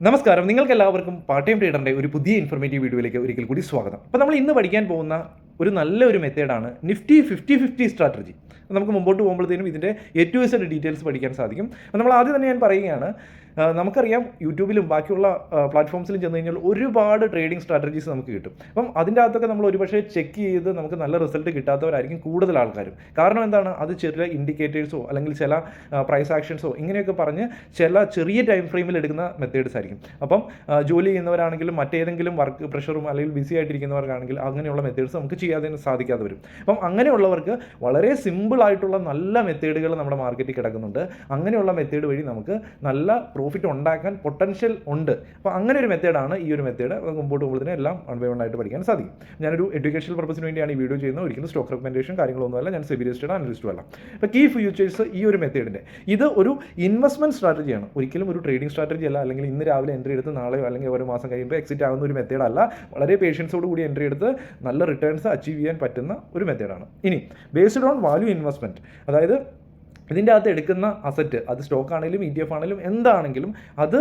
നമസ്കാരം, നിങ്ങൾക്ക് എല്ലാവർക്കും പാർട്ട് ടൈം ട്രേഡറിൻ്റെ ഒരു പുതിയ ഇൻഫോർമേറ്റീവ് വീഡിയോയിലേക്ക് ഒരിക്കൽ കൂടി സ്വാഗതം. അപ്പോൾ നമ്മൾ ഇന്ന് പഠിക്കാൻ പോകുന്ന നല്ലൊരു മെത്തേഡാണ് നിഫ്റ്റി 50-50 സ്ട്രാറ്റജി. നമുക്ക് മുമ്പോട്ട് പോകുമ്പോഴത്തേനും ഇതിൻ്റെ A to Z ഡീറ്റെയിൽസ് പഠിക്കാൻ സാധിക്കും. അപ്പോൾ നമ്മൾ ആദ്യം തന്നെ ഞാൻ പറയുകയാണ്, നമുക്കറിയാം യൂട്യൂബിലും ബാക്കിയുള്ള പ്ലാറ്റ്ഫോംസിലും ചെന്ന് കഴിഞ്ഞാൽ ഒരുപാട് ട്രേഡിംഗ് സ്ട്രാറ്റജീസ് നമുക്ക് കിട്ടും. അപ്പം അതിൻ്റെ അകത്തൊക്കെ നമ്മൾ ഒരുപക്ഷെ ചെക്ക് ചെയ്ത് നമുക്ക് നല്ല റിസൾട്ട് കിട്ടാത്തവരായിരിക്കും കൂടുതൽ ആൾക്കാരും. കാരണം എന്താണ്, അത് ചില ഇൻഡിക്കേറ്റേഴ്സോ അല്ലെങ്കിൽ ചില പ്രൈസ് ആക്ഷൻസോ ഇങ്ങനെയൊക്കെ പറഞ്ഞ് ചെറിയ ടൈം ഫ്രെയിമിൽ എടുക്കുന്ന മെത്തേഡ്സ് ആയിരിക്കും. അപ്പം ജോലി ചെയ്യുന്നവരാണെങ്കിലും മറ്റേതെങ്കിലും വർക്ക് പ്രഷറും അല്ലെങ്കിൽ ബിസി ആയിട്ടിരിക്കുന്നവർക്കാണെങ്കിൽ അങ്ങനെയുള്ള മെത്തേഡ്സ് നമുക്ക് ചെയ്യാതെ സാധിക്കാതെ വരും. അപ്പം അങ്ങനെയുള്ളവർക്ക് വളരെ സിമ്പിളായിട്ടുള്ള നല്ല മെത്തേഡുകൾ നമ്മുടെ മാർക്കറ്റിൽ കിടക്കുന്നുണ്ട്. അങ്ങനെയുള്ള മെത്തേഡ് വഴി നമുക്ക് നല്ല പ്രോഫിറ്റ് ഉണ്ടാക്കാൻ പൊട്ടൻഷ്യൽ ഉണ്ട്. അപ്പോൾ അങ്ങനെ ഒരു മെത്തേഡാണ് ഈ ഒരു മെത്തേഡ്. മുമ്പോട്ട് പോകുമ്പോഴത്തേനും എല്ലാം വൺ ബൈ വൺ ആയിട്ട് പഠിക്കാൻ സാധിക്കും. ഞാനൊരു എഡ്യൂക്കേഷണൽ പർപ്പസിന് വേണ്ടിയാണ് ഈ വീഡിയോ ചെയ്യുന്നത്. ഒരിക്കലും സ്റ്റോക്ക് റെക്കമെൻഡേഷൻ കാര്യങ്ങളൊന്നുമല്ല. ഞാൻ സെബി രജിസ്റ്റേർഡ് അനലിസ്റ്റും അല്ല. അപ്പോൾ കീ ഫ്യൂച്ചേഴ്സ് ഈ ഒരു മെത്തേഡിൻ്റെ ഇത് ഒരു ഇൻവെസ്റ്റ്മെൻറ്റ് സ്ട്രാറ്റജിയാണ്, ഒരിക്കലും ഒരു ട്രേഡിംഗ് സ്ട്രാറ്റജി അല്ല. അല്ലെങ്കിൽ ഇന്ന് രാവിലെ എൻട്രി എടുത്ത് നാളെയോ അല്ലെങ്കിൽ ഒരു മാസം കഴിയുമ്പോൾ എക്സിറ്റ് ആകുന്ന ഒരു മെത്തേഡല്ല. വളരെ പേഷ്യൻസോട് കൂടി എൻട്രി എടുത്ത് നല്ല റിട്ടേൺസ് അച്ചീവ് ചെയ്യാൻ പറ്റുന്ന ഒരു മെത്തേഡാണ്. ഇനി ബേസ്ഡ് ഓൺ വാല്യൂ ഇൻവെസ്റ്റ്മെൻറ്റ്, അതായത് ഇതിൻ്റെ അകത്ത് എടുക്കുന്ന അസറ്റ്, അത് സ്റ്റോക്ക് ആണെങ്കിലും ETF ആണെങ്കിലും എന്താണെങ്കിലും അത്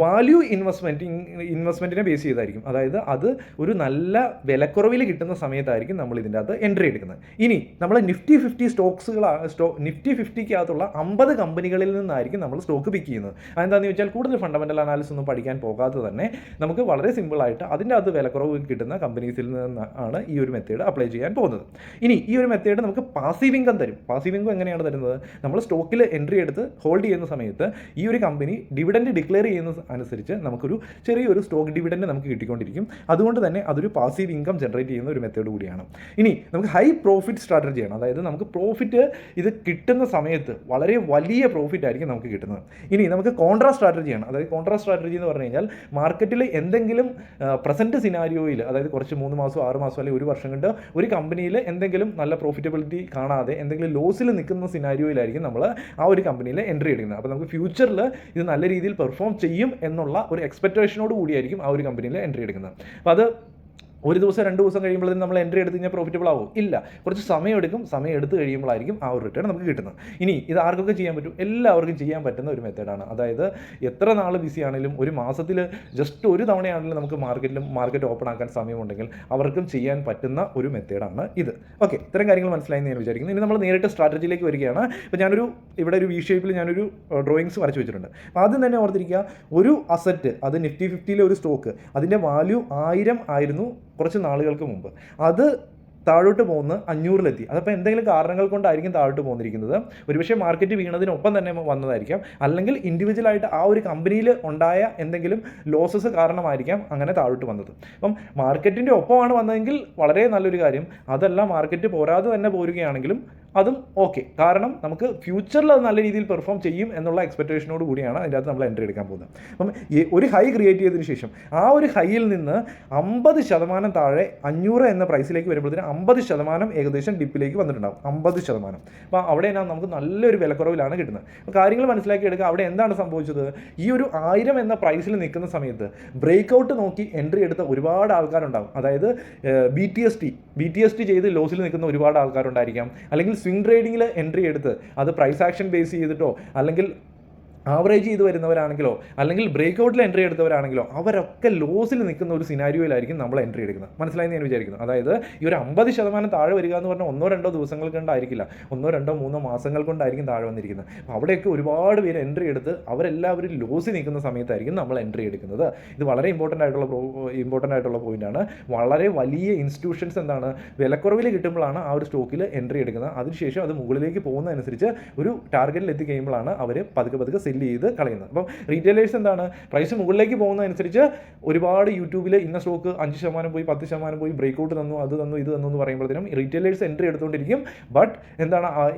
വാല്യൂ ഇൻവെസ്റ്റ്മെൻറ്റിനെ ബേസ് ചെയ്തായിരിക്കും. അതായത് അത് ഒരു നല്ല വിലക്കുറവിൽ കിട്ടുന്ന സമയത്തായിരിക്കും നമ്മൾ ഇതിൻ്റെ അകത്ത് എൻട്രി എടുക്കുന്നത്. ഇനി നമ്മൾ നിഫ്റ്റി 50 നിഫ്റ്റി 50-ക്കകത്തുള്ള 50 കമ്പനികളിൽ നിന്നായിരിക്കും നമ്മൾ സ്റ്റോക്ക് പിക്ക് ചെയ്യുന്നത്. അതെന്താണെന്ന് ചോദിച്ചാൽ കൂടുതൽ ഫണ്ടമെൻ്റൽ അനാലിസിസ് ഒന്നും പഠിക്കാൻ പോകാതെ തന്നെ നമുക്ക് വളരെ സിമ്പിളായിട്ട് അതിൻ്റെ അകത്ത് വിലക്കുറവ് കിട്ടുന്ന കമ്പനീസിൽ നിന്നാണ് ഈ ഒരു മെത്തേഡ് അപ്ലൈ ചെയ്യാൻ പോകുന്നത്. ഇനി ഈ ഒരു മെത്തേഡ് നമുക്ക് പാസീവ് ഇൻകം തരും. പാസീവ് ഇൻകം എങ്ങനെയാണ് തരുന്നത്? നമ്മൾ സ്റ്റോക്കിൽ എൻട്രി എടുത്ത് ഹോൾഡ് ചെയ്യുന്ന സമയത്ത് ഈ ഒരു കമ്പനി ഡിവിഡൻഡ് ഡിക്ലെയർ ചെയ്യുന്ന അനുസരിച്ച് നമുക്കൊരു ചെറിയൊരു സ്റ്റോക്ക് ഡിവിഡൻഡ് നമുക്ക് കിട്ടിക്കൊണ്ടിരിക്കും. അതുകൊണ്ട് തന്നെ അതൊരു പാസീവ് ഇൻകം ജനറേറ്റ് ചെയ്യുന്ന ഒരു മെത്തേഡ് കൂടിയാണ്. ഇനി നമുക്ക് ഹൈ പ്രോഫിറ്റ് സ്ട്രാറ്റജിയാണ്, അതായത് നമുക്ക് പ്രോഫിറ്റ് ഇത് കിട്ടുന്ന സമയത്ത് വളരെ വലിയ പ്രോഫിറ്റ് ആയിരിക്കും നമുക്ക് കിട്ടുന്നത്. ഇനി നമുക്ക് കോൺട്രാ സ്ട്രാറ്റജിയാണ്. അതായത് കോൺട്രാ സ്ട്രാറ്റജി എന്ന് പറഞ്ഞു കഴിഞ്ഞാൽ മാർക്കറ്റിൽ എന്തെങ്കിലും പ്രസൻറ്റ് സിനാരിയോയിൽ, അതായത് കുറച്ച് 3 മാസം 6 മാസം അല്ലെങ്കിൽ ഒരു വർഷം കൊണ്ട് ഒരു കമ്പനിയിൽ എന്തെങ്കിലും നല്ല പ്രോഫിറ്റബിലിറ്റി കാണാതെ എന്തെങ്കിലും ലോസിൽ നിൽക്കുന്ന സിനാരിയോയിലായിരിക്കും നമ്മൾ ആ ഒരു കമ്പനിയിൽ എൻട്രി എടുക്കുന്നത്. അപ്പോൾ നമുക്ക് ഫ്യൂച്ചറിൽ ഇത് നല്ല രീതിയിൽ പെർഫോം ചെയ്യും എന്നുള്ള ഒരു എക്സ്പെക്ടേഷനോട് കൂടിയായിരിക്കും ആ ഒരു കമ്പനിയിൽ എൻട്രി എടുക്കുന്നത്. അപ്പോൾ അത് ഒരു ദിവസം 2 ദിവസം കഴിയുമ്പോഴത്തേക്കും നമ്മൾ എൻട്രി എടുത്ത് കഴിഞ്ഞാൽ പ്രോഫിറ്റബിൾ ആവും? ഇല്ല, കുറച്ച് സമയം എടുക്കും. സമയം എടുത്ത് കഴിയുമ്പോഴായിരിക്കും ആ ഒരു റിട്ടേൺ നമുക്ക് കിട്ടുന്നത്. ഇനി ഇത് ആർക്കൊക്കെ ചെയ്യാൻ പറ്റും? എല്ലാവർക്കും ചെയ്യാൻ പറ്റുന്ന ഒരു മെത്തേഡാണ്. അതായത് എത്ര നാൾ ബിസി ആണെങ്കിലും ഒരു മാസത്തിൽ ജസ്റ്റ് ഒരു തവണയാണെങ്കിലും നമുക്ക് മാർക്കറ്റ് ഓപ്പൺ ആക്കാൻ സമയമുണ്ടെങ്കിൽ അവർക്കും ചെയ്യാൻ പറ്റുന്ന ഒരു മെത്തേഡാണ് ഇത്. ഓക്കെ, ഇത്തരം കാര്യങ്ങൾ മനസ്സിലായെന്ന് ഞാൻ വിചാരിക്കുന്നു. ഇനി നമ്മൾ നേരിട്ട് സ്ട്രാറ്റജിയിലേക്ക് വരികയാണ്. ഇപ്പോൾ ഇവിടെ ഒരു വി ഷേപ്പിൽ ഞാനൊരു ഡ്രോയിങ്സ് വരച്ച് വെച്ചിട്ടുണ്ട്. അപ്പോൾ ആദ്യം തന്നെ ഓർത്തിരിക്കുക, ഒരു അസറ്റ്, അത് നിഫ്റ്റി 50-ലെ ഒരു സ്റ്റോക്ക്, അതിൻ്റെ വാല്യൂ 1000 ആയിരുന്നു കുറച്ച് നാളുകൾക്ക് മുമ്പ്. അത് താഴോട്ട് പോകുന്ന 500-ലെത്തി. അതപ്പോൾ എന്തെങ്കിലും കാരണങ്ങൾ കൊണ്ടായിരിക്കും താഴോട്ട് പോന്നിരിക്കുന്നത്. ഒരുപക്ഷെ മാർക്കറ്റ് വീണതിനൊപ്പം തന്നെ വന്നതായിരിക്കാം, അല്ലെങ്കിൽ ഇൻഡിവിജ്വലായിട്ട് ആ ഒരു കമ്പനിയിൽ ഉണ്ടായ എന്തെങ്കിലും ലോസസ് കാരണമായിരിക്കാം അങ്ങനെ താഴോട്ട് വന്നത്. അപ്പം മാർക്കറ്റിൻ്റെ ഒപ്പമാണ് വന്നതെങ്കിൽ വളരെ നല്ലൊരു കാര്യം. അതല്ല, മാർക്കറ്റ് പോരാതെ തന്നെ പോരുകയാണെങ്കിലും അതും ഓക്കെ. കാരണം നമുക്ക് ഫ്യൂച്ചറിൽ അത് നല്ല രീതിയിൽ പെർഫോം ചെയ്യും എന്നുള്ള എക്സ്പെക്ടേഷനോട് കൂടിയാണ് അതിൻ്റെ അകത്ത് നമ്മൾ എൻട്രി എടുക്കാൻ പോകുന്നത്. അപ്പം ഒരു ഹൈ ക്രിയേറ്റ് ചെയ്തതിന് ശേഷം ആ ഒരു ഹൈയിൽ നിന്ന് 50% താഴെ 500 എന്ന പ്രൈസിലേക്ക് വരുമ്പോഴത്തേന് 50% ഏകദേശം ഡിപ്പിലേക്ക് വന്നിട്ടുണ്ടാകും. 50%. അപ്പോൾ അവിടെ നമുക്ക് നല്ലൊരു വിലക്കുറവിലാണ് കിട്ടുന്നത്. അപ്പോൾ കാര്യങ്ങൾ മനസ്സിലാക്കി എടുക്കുക. അവിടെ എന്താണ് സംഭവിച്ചത്? ഈ ഒരു 1000 എന്ന പ്രൈസിൽ നിൽക്കുന്ന സമയത്ത് ബ്രേക്ക് ഔട്ട് നോക്കി എൻട്രി എടുത്ത ഒരുപാട് ആൾക്കാരുണ്ടാകും. അതായത് BTST ചെയ്ത് ലോസിൽ നിൽക്കുന്ന ഒരുപാട് ആൾക്കാരുണ്ടായിരിക്കാം. അല്ലെങ്കിൽ സ്വിംഗ് ട്രേഡിങ്ങിൽ എൻട്രി എടുത്ത് അത് പ്രൈസ് ആക്ഷൻ ബേസ് ചെയ്തിട്ടോ അല്ലെങ്കിൽ ആവറേജ് ചെയ്ത് വരുന്നവരാണെങ്കിലോ അല്ലെങ്കിൽ ബ്രേക്ക് ഔട്ടിൽ എൻട്രി എടുത്തവരാണെങ്കിലോ അവരൊക്കെ ലോസിൽ നിൽക്കുന്ന ഒരു സിനാരിയോയിലായിരിക്കും നമ്മൾ എൻട്രി എടുക്കുന്നത്. മനസ്സിലായെന്ന് ഞാൻ വിചാരിക്കുന്നു. അതായത് ഈ ഒരു 50% താഴെ വരിക എന്ന് പറഞ്ഞാൽ 1-2 ദിവസങ്ങൾ കൊണ്ടായിരിക്കില്ല, 1-2-3 മാസങ്ങൾ കൊണ്ടായിരിക്കും താഴെ വന്നിരിക്കുന്നത്. അപ്പോൾ അവിടെയൊക്കെ ഒരുപാട് പേര് എൻട്രി എടുത്ത് അവരെല്ലാവരും ലോസിൽ നിൽക്കുന്ന സമയത്തായിരിക്കും നമ്മൾ എൻട്രി എടുക്കുന്നത്. ഇത് വളരെ ഇമ്പോർട്ടൻ്റ് ആയിട്ടുള്ള പോയിൻ്റാണ്. വളരെ വലിയ ഇൻസ്റ്റിറ്റ്യൂഷൻസ് വിലക്കുറവിൽ കിട്ടുമ്പോഴാണ് ആ ഒരു സ്റ്റോക്കിൽ എൻട്രി എടുക്കുന്നത്. അതിനുശേഷം അത് മുകളിലേക്ക് പോകുന്നതനുസരിച്ച് ഒരു ടാർഗറ്റിൽ എത്തിക്കഴിയുമ്പോഴാണ് അവർ പതുക്കെ സെല്ല് ചെയ്ത് കളയുന്നത്. അപ്പം റീറ്റെയിലേഴ്സ് പ്രൈസ് മുകളിലേക്ക് പോകുന്നതനുസരിച്ച് ഒരുപാട് യൂട്യൂബിൽ ഇന്ന സ്റ്റോക്ക് 5% പോയി 10% പോയി ബ്രേക്ക് ഔട്ട് തന്നു, അത് തന്നു, ഇത് തന്നു എന്ന് പറയുമ്പോഴത്തേനും റീറ്റെയിലേഴ്സ് എൻട്രി എടുത്തുകൊണ്ടിരിക്കും. ബട്ട്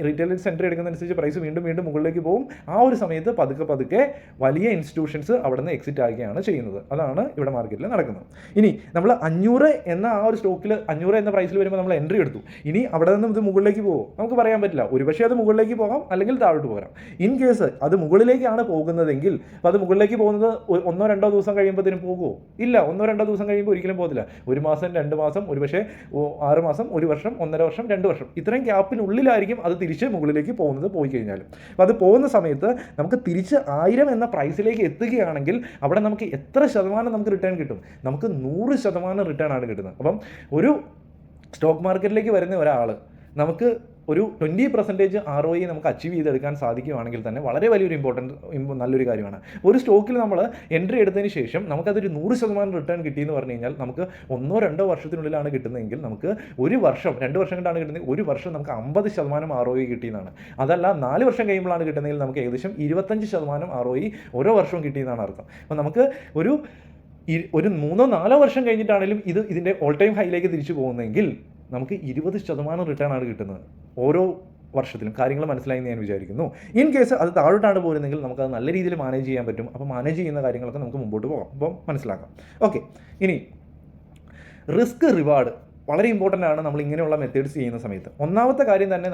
റീറ്റെയിലേഴ്സ് എൻട്രി എടുക്കുന്നതനുസരിച്ച് പ്രൈസ് വീണ്ടും മുകളിലേക്ക് പോകും. ആ ഒരു സമയത്ത് പതുക്കെ വലിയ ഇൻസ്റ്റിറ്റ്യൂഷൻസ് അവിടെ നിന്ന് എക്സിറ്റ് ആകുകയാണ് ചെയ്യുന്നത്. അതാണ് ഇവിടെ മാർക്കറ്റിൽ നടക്കുന്നത്. ഇനി നമ്മൾ 500 എന്ന ആ ഒരു സ്റ്റോക്കിൽ 500 എന്ന പ്രൈസിൽ വരുമ്പോൾ നമ്മൾ എൻട്രി എടുത്തു. ഇനി അവിടെ നിന്നും ഇത് മുകളിലേക്ക് പോകും നമുക്ക് പറയാൻ പറ്റില്ല. ഒരുപക്ഷെ അത് മുകളിലേക്ക് പോകാം, അല്ലെങ്കിൽ താഴോട്ട് പോകാം. ഇൻ കേസ് അത് മുകളിലേക്ക് മുകളിലേക്കാണ് പോകുന്നതെങ്കിൽ അപ്പോൾ അത് മുകളിലേക്ക് പോകുന്നത് 1-2 ദിവസം കഴിയുമ്പോഴത്തേനും പോകുമോ? ഇല്ല, 1-2 ദിവസം കഴിയുമ്പോൾ ഒരിക്കലും പോകത്തില്ല. 1 മാസം, 2 മാസം, ഒരു പക്ഷേ 6 മാസം, 1 വർഷം, 1.5 വർഷം, 2 വർഷം, ഇത്രയും ഗ്യാപ്പിനുള്ളിലായിരിക്കും അത് തിരിച്ച് മുകളിലേക്ക് പോകുന്നത്. പോയി കഴിഞ്ഞാലും അപ്പോൾ അത് പോകുന്ന സമയത്ത് നമുക്ക് തിരിച്ച് 1000 എന്ന പ്രൈസിലേക്ക് എത്തുകയാണെങ്കിൽ അവിടെ നമുക്ക് എത്ര ശതമാനം നമുക്ക് റിട്ടേൺ കിട്ടും? നമുക്ക് 100% റിട്ടേൺ ആണ് കിട്ടുന്നത്. അപ്പം ഒരു സ്റ്റോക്ക് മാർക്കറ്റിലേക്ക് വരുന്ന ഒരാൾ നമുക്ക് ഒരു 20% ROE നമുക്ക് അച്ചീവ് ചെയ്തെടുക്കാൻ സാധിക്കുകയാണെങ്കിൽ തന്നെ വളരെ വലിയൊരു നല്ലൊരു കാര്യമാണ്. ഒരു സ്റ്റോക്കിൽ നമ്മൾ എൻട്രി എടുത്തതിന് ശേഷം നമുക്കതൊരു 100% റിട്ടേൺ കിട്ടിയെന്ന് പറഞ്ഞു കഴിഞ്ഞാൽ നമുക്ക് 1-2 വർഷത്തിനുള്ളിലാണ് കിട്ടുന്നതെങ്കിൽ നമുക്ക് 1 വർഷം 2 വർഷം കൊണ്ടാണ് കിട്ടുന്നത്, 1 വർഷം നമുക്ക് 50% ROE കിട്ടിയെന്നാണ്. അതല്ല 4 വർഷം കഴിയുമ്പോഴാണ് കിട്ടുന്നതെങ്കിൽ നമുക്ക് ഏകദേശം 25% ROE ഓരോ വർഷവും കിട്ടിയെന്നാണ് അർത്ഥം. അപ്പോൾ നമുക്ക് ഒരു 3-4 വർഷം കഴിഞ്ഞിട്ടാണെങ്കിലും ഇതിൻ്റെ ഓൾ ടൈം ഹൈയിലേക്ക് തിരിച്ചു പോകുന്നതെങ്കിൽ നമുക്ക് 20% റിട്ടേൺ ആണ് കിട്ടുന്നത് ഓരോ വർഷത്തിലും. കാര്യങ്ങൾ മനസ്സിലായെന്ന് ഞാൻ വിചാരിക്കുന്നു. ഇൻ കേസ് അത് താഴോട്ടാണ് പോരുന്നെങ്കിൽ നമുക്കത് നല്ല രീതിയിൽ മാനേജ് ചെയ്യാൻ പറ്റും. അപ്പോൾ മാനേജ് ചെയ്യുന്ന കാര്യങ്ങളൊക്കെ നമുക്ക് മുമ്പോട്ട് പോകാം. അപ്പോൾ മനസ്സിലാക്കാം. ഓക്കെ, ഇനി റിസ്ക് റിവാർഡ് വളരെ ഇമ്പോർട്ടൻ്റ് ആണ് നമ്മൾ ഇങ്ങനെയുള്ള മെത്തേഡ്സ് ചെയ്യുന്ന സമയത്ത്. ഒന്നാമത്തെ കാര്യം തന്നെ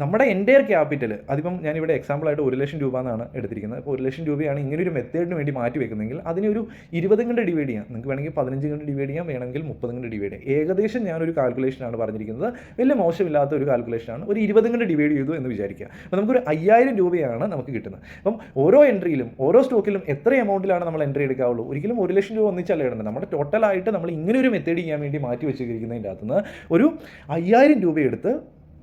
നമ്മുടെ എൻ്റയർ ക്യാപിറ്റൽ, അതിപ്പം ഞാനിവിടെ എക്സാമ്പിളായിട്ട് 1 ലക്ഷം രൂപ എന്നാണ് എടുത്തിരിക്കുന്നത്. അപ്പോൾ 1 ലക്ഷം രൂപയാണ് ഇങ്ങനൊരു മെത്തേഡിന് വേണ്ടി മാറ്റി വെക്കുന്നതെങ്കിൽ അതിനെ ഒരു 20 കൊണ്ട് ഡിവൈഡ് ചെയ്യാം. നിങ്ങൾക്ക് വേണമെങ്കിൽ 15 കൊണ്ട് ഡിവൈഡ് ചെയ്യാം, വേണമെങ്കിൽ 30 കൊണ്ട് ഡിവൈഡ് ചെയ്യാം. ഏകദേശം ഞാനൊരു കാൽക്കുലേഷനാണ് പറഞ്ഞിരിക്കുന്നത്, വലിയ മോശമില്ലാത്ത ഒരു കാൽക്കുലേഷനാണ്. ഒരു 20 കൊണ്ട് ഡിവൈഡ് ചെയ്തു എന്ന് വിചാരിക്കുക. അപ്പോൾ നമുക്കൊരു 5000 രൂപയാണ് നമുക്ക് കിട്ടുന്നത്. അപ്പം ഓരോ എൻട്രിയിലും ഓരോ സ്റ്റോക്കിലും എത്ര എമൗണ്ടിലാണ് നമ്മൾ എൻട്രി എടുക്കാവുള്ളൂ? ഒരിക്കലും 1 ലക്ഷം രൂപ ഒന്നിച്ചല്ല ഇടുന്നത്. നമ്മുടെ ടോട്ടലായിട്ട് നമ്മൾ ഇങ്ങനെ ഒരു മെത്തേഡ് ചെയ്യാൻ വേണ്ടി മാറ്റി വെച്ചിരിക്കുന്നതിൻ്റെ അകത്തുനിന്ന് ഒരു 5000 രൂപ എടുത്ത്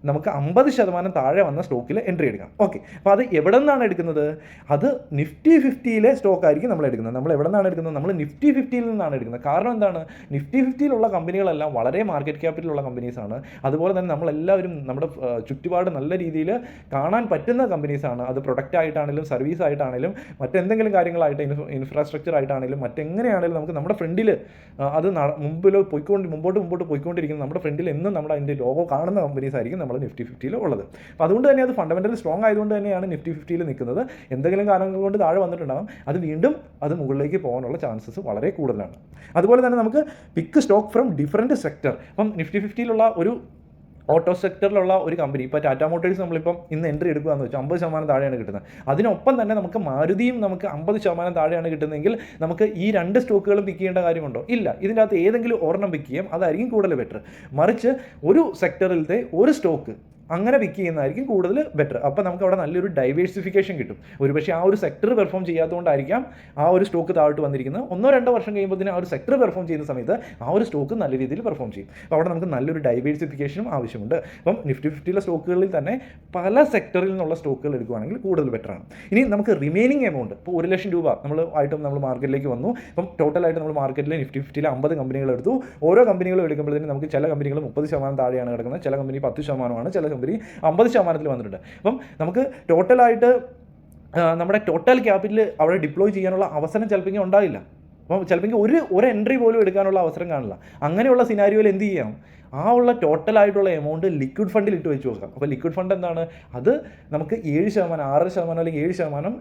നമുക്ക് 50% താഴെ വന്ന സ്റ്റോക്കിൽ എൻട്രി എടുക്കാം. ഓക്കെ, അപ്പോൾ അത് എവിടെ നിന്നാണ് എടുക്കുന്നത്? അത് നിഫ്റ്റി 50-ലെ സ്റ്റോക്ക് ആയിരിക്കും നമ്മൾ എടുക്കുന്നത്. നമ്മൾ എവിടെ നിന്നാണ് എടുക്കുന്നത്? നമ്മൾ നിഫ്റ്റി 50-ൽ നിന്നാണ് എടുക്കുന്നത്. കാരണം എന്താണ്? നിഫ്റ്റി 50-ലുള്ള കമ്പനികളെല്ലാം വളരെ മാർക്കറ്റ് ക്യാപിറ്റലുള്ള കമ്പനീസാണ്. അതുപോലെ തന്നെ നമ്മളെല്ലാവരും നമ്മുടെ ചുറ്റുപാട് നല്ല രീതിയിൽ കാണാൻ പറ്റുന്ന കമ്പനീസാണ്. അത് പ്രൊഡക്റ്റ് ആയിട്ടാണെങ്കിലും സർവീസ് ആയിട്ടാണെങ്കിലും മറ്റെന്തെങ്കിലും കാര്യങ്ങളായിട്ട് ഇൻഫ്രാസ്ട്രക്ചർ ആയിട്ടാണെങ്കിലും മറ്റെങ്ങനെയാണെങ്കിലും നമുക്ക് നമ്മുടെ ഫ്രണ്ടിൽ അത് മുമ്പോട്ട് പോയിക്കൊണ്ടിരിക്കുന്ന നമ്മുടെ ഫ്രണ്ടിൽ എന്നും നമ്മുടെ അതിൻ്റെ ലോഗോ കാണുന്ന കമ്പനീസ് ആയിരിക്കും നമ്മൾ നിഫ്റ്റി 50-ൽ ഉള്ളത്. അപ്പോൾ അതുകൊണ്ട് തന്നെ അത് ഫണ്ടമെൻ്റലി സ്ട്രോങ് ആയതുകൊണ്ട് തന്നെയാണ് നിഫ്റ്റി 50-ൽ നിൽക്കുന്നത്. എന്തെങ്കിലും കാരണങ്ങൾ കൊണ്ട് താഴെ വന്നിട്ടുണ്ടാകും, അത് വീണ്ടും മുകളിലേക്ക് പോകാനുള്ള ചാൻസസ് വളരെ കൂടുതലാണ്. അതുപോലെ തന്നെ നമുക്ക് പിക്ക് സ്റ്റോക്ക് ഫ്രം ഡിഫറൻറ്റ് സെക്ടർ. അപ്പം നിഫ്റ്റി 50-ലുള്ള ഒരു ഓട്ടോ സെക്ടറിലുള്ള ഒരു കമ്പനി, ഇപ്പോൾ ടാറ്റ മോട്ടോഴ്സ് നമ്മളിപ്പം ഇന്ന് എൻട്രി എടുക്കുകയെന്ന് വെച്ചാൽ 50% താഴെയാണ് കിട്ടുന്നത്. അതിനൊപ്പം തന്നെ നമുക്ക് മാരുതിയും നമുക്ക് 50% താഴെയാണ് കിട്ടുന്നതെങ്കിൽ നമുക്ക് ഈ 2 സ്റ്റോക്കുകളും പിക്ക് ചെയ്യേണ്ട കാര്യമുണ്ടോ? ഇല്ല. ഇതിൻ്റെ അകത്ത് ഏതെങ്കിലും ഒരെണ്ണം പിക്ക് ചെയ്യാം, അതായിരിക്കും കൂടുതൽ ബെറ്റർ. മറിച്ച് ഒരു സെക്ടറിലത്തെ ഒരു സ്റ്റോക്ക് അങ്ങനെ പിക്ക് ചെയ്യുന്നതായിരിക്കും കൂടുതൽ ബെറ്റർ. അപ്പോൾ നമുക്ക് അവിടെ നല്ലൊരു ഡൈവേഴ്സിഫിക്കേഷൻ കിട്ടും. ഒരുപക്ഷെ ആ ഒരു സെക്ടർ പെർഫോം ചെയ്യാത്തതുകൊണ്ടായിരിക്കാം ആ ഒരു സ്റ്റോക്ക് താഴോട്ട് വന്നിരിക്കുന്നത്. 1-2 വർഷം കഴിയുമ്പോൾ ആ ഒരു സെക്ടർ പെർഫോം ചെയ്യുന്ന സമയത്ത് ആ ഒരു സ്റ്റോക്ക് നല്ല രീതിയിൽ പെർഫോം ചെയ്യും. അപ്പോൾ അവിടെ നമുക്ക് നല്ലൊരു ഡൈവേഴ്സിഫിക്കേഷനും ആവശ്യമുണ്ട്. അപ്പം നിഫ്റ്റി 50-ലെ സ്റ്റോക്കുകളിൽ തന്നെ പല സെക്ടറിൽ നിന്നുള്ള സ്റ്റോക്കുകൾ എടുക്കുകയാണെങ്കിൽ കൂടുതൽ ബെറ്ററാണ്. ഇനി നമുക്ക് റിമൈനിങ് എമൗണ്ട്, ഇപ്പോൾ 1 ലക്ഷം രൂപ നമ്മൾ മാർക്കറ്റിലേക്ക് വന്നു. ഇപ്പം ടോട്ടലായിട്ട് നമ്മൾ മാർക്കറ്റിൽ നിഫ്റ്റി 50-ലെ 50 കമ്പനികൾ എടുത്തു. ഓരോ കമ്പനികളും എടുക്കുമ്പോഴത്തേനും നമുക്ക് ചില കമ്പനികൾ 30% താഴെയാണ് കിടക്കുന്നത്, ചില കമ്പനി 10%, ചില കമ്പനി 50% വന്നിട്ടുണ്ട്. അപ്പം നമുക്ക് ടോട്ടലായിട്ട് നമ്മുടെ ടോട്ടൽ ക്യാപിറ്റൽ അവിടെ ഡിപ്ലോയ് ചെയ്യാനുള്ള അവസരം ചിലപ്പോൾ ഉണ്ടാവില്ല. അപ്പം ചിലപ്പോൾ ഒരു എൻട്രി പോലും എടുക്കാനുള്ള അവസരം കാണില്ല. അങ്ങനെയുള്ള സിനാരിയോയിൽ എന്ത് ചെയ്യാം? ആ ഉള്ള ടോട്ടലായിട്ടുള്ള എമൗണ്ട് ലിക്വിഡ് ഫണ്ടിൽ ഇട്ട് വെച്ച് നോക്കാം. അപ്പോൾ ലിക്വിഡ് ഫണ്ട് എന്താണ്? അത് നമുക്ക് 7%, 6% അല്ലെങ്കിൽ 7%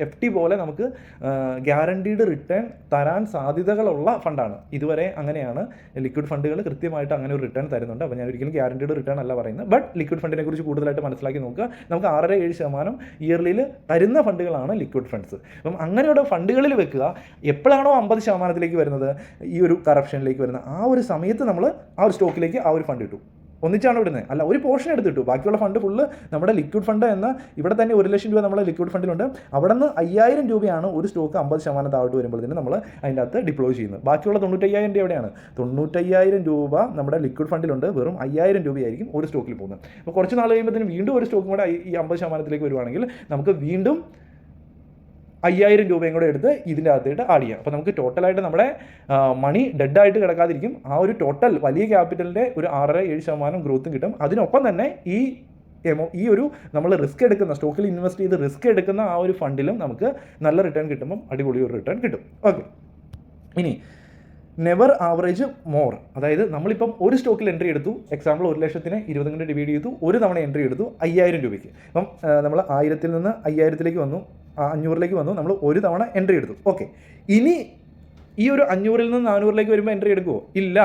FD പോലെ നമുക്ക് ഗ്യാരണ്ടീഡ് റിട്ടേൺ തരാൻ സാധ്യതകളുള്ള ഫണ്ടാണ്. ഇതുവരെ അങ്ങനെയാണ് ലിക്വിഡ് ഫണ്ടുകൾ കൃത്യമായിട്ട് അങ്ങനെ ഒരു റിട്ടേൺ തരുന്നുണ്ട്. അപ്പോൾ ഞാൻ ഒരിക്കലും ഗ്യാരണ്ടീഡ് റിട്ടേൺ അല്ല പറയുന്നത്, ബട്ട് ലിക്വിഡ് ഫണ്ടിനെ കുറിച്ച് കൂടുതലായിട്ട് മനസ്സിലാക്കി നോക്കുക. നമുക്ക് 6-7% ഇയർലിയിൽ തരുന്ന ഫണ്ടുകളാണ് ലിക്വിഡ് ഫണ്ട്സ്. അപ്പം അങ്ങനെയുള്ള ഫണ്ടുകളിൽ വെക്കുക. എപ്പോഴാണോ 50%ലേക്ക് വരുന്നത്, ഈ ഒരു കറപ്ഷനിലേക്ക് വരുന്നത്, ആ ഒരു സമയത്ത് നമ്മൾ ആ ഒരു സ്റ്റോക്കിലേക്ക് ആ ഒരു ഫണ്ട് ഇട്ടു. ഒന്നിച്ചാണ് ഇടുന്നത്, അല്ല ഒരു പോർഷൻ എടുത്തിട്ടു. ബാക്കിയുള്ള ഫണ്ട് ഫുള്ള് നമ്മുടെ ലിക്വിഡ് ഫണ്ട് എന്ന ഇവിടെ തന്നെ 1 ലക്ഷം രൂപ നമ്മുടെ ലിക്വിഡ് ഫണ്ടിലുണ്ട്. അവിടെ നിന്ന് 5000 രൂപയാണ് ഒരു സ്റ്റോക്ക് 50% താഴോട്ട് വരുമ്പോഴത്തേന് നമ്മൾ അതിൻ്റെ അകത്ത് ഡിപ്ലോയ് ചെയ്യുന്നത്. ബാക്കിയുള്ള 95,000 രൂപ എവിടെയാണ്? 95,000 രൂപ നമ്മുടെ ലിക്വിഡ് ഫണ്ടിലുണ്ട്. വെറും 5000 രൂപയായിരിക്കും ഒരു സ്റ്റോക്കിൽ പോകുന്നത്. അപ്പോൾ കുറച്ച് നാൾ കഴിയുമ്പോഴത്തേനും വീണ്ടും ഒരു സ്റ്റോക്കും കൂടെ ഈ 50%ലേക്ക് വരുവാണെങ്കിൽ നമുക്ക് വീണ്ടും 5000 രൂപയും കൂടെ എടുത്ത് ഇതിൻ്റെ അകത്തായിട്ട് ആഡ് ചെയ്യാം. അപ്പോൾ നമുക്ക് ടോട്ടലായിട്ട് നമ്മുടെ മണി ഡെഡായിട്ട് കിടക്കാതിരിക്കും. ആ ഒരു ടോട്ടൽ വലിയ ക്യാപിറ്റലിൻ്റെ ഒരു 6-7% ഗ്രോത്തും കിട്ടും. അതിനൊപ്പം തന്നെ ഈ ഒരു നമ്മൾ റിസ്ക് എടുക്കുന്ന സ്റ്റോക്കിൽ ഇൻവെസ്റ്റ് ചെയ്ത് റിസ്ക് എടുക്കുന്ന ആ ഒരു ഫണ്ടിലും നമുക്ക് നല്ല റിട്ടേൺ കിട്ടുമ്പം അടിപൊളി ഒരു റിട്ടേൺ കിട്ടും. ഓക്കെ, ഇനി നെവർ ആവറേജ് മോർ. അതായത് നമ്മളിപ്പം ഒരു സ്റ്റോക്കിൽ എൻട്രി എടുത്തു. എക്സാമ്പിൾ 1 ലക്ഷത്തിന് 20 കൊണ്ട് ഡിവൈഡ് ചെയ്തു. ഒരു തവണ എൻട്രി എടുത്തു 5000 രൂപയ്ക്ക്. അപ്പം നമ്മൾ 1000-ൽ നിന്ന് 5000-ലേക്ക് വന്നു, 500-ലേക്ക് വന്നു. നമ്മൾ ഒരു തവണ എൻട്രി എടുത്തു. ഓക്കെ, ഇനി ഈ ഒരു 500-ൽ നിന്ന് 400-ലേക്ക് വരുമ്പോൾ എൻട്രി എടുക്കുമോ? ഇല്ല,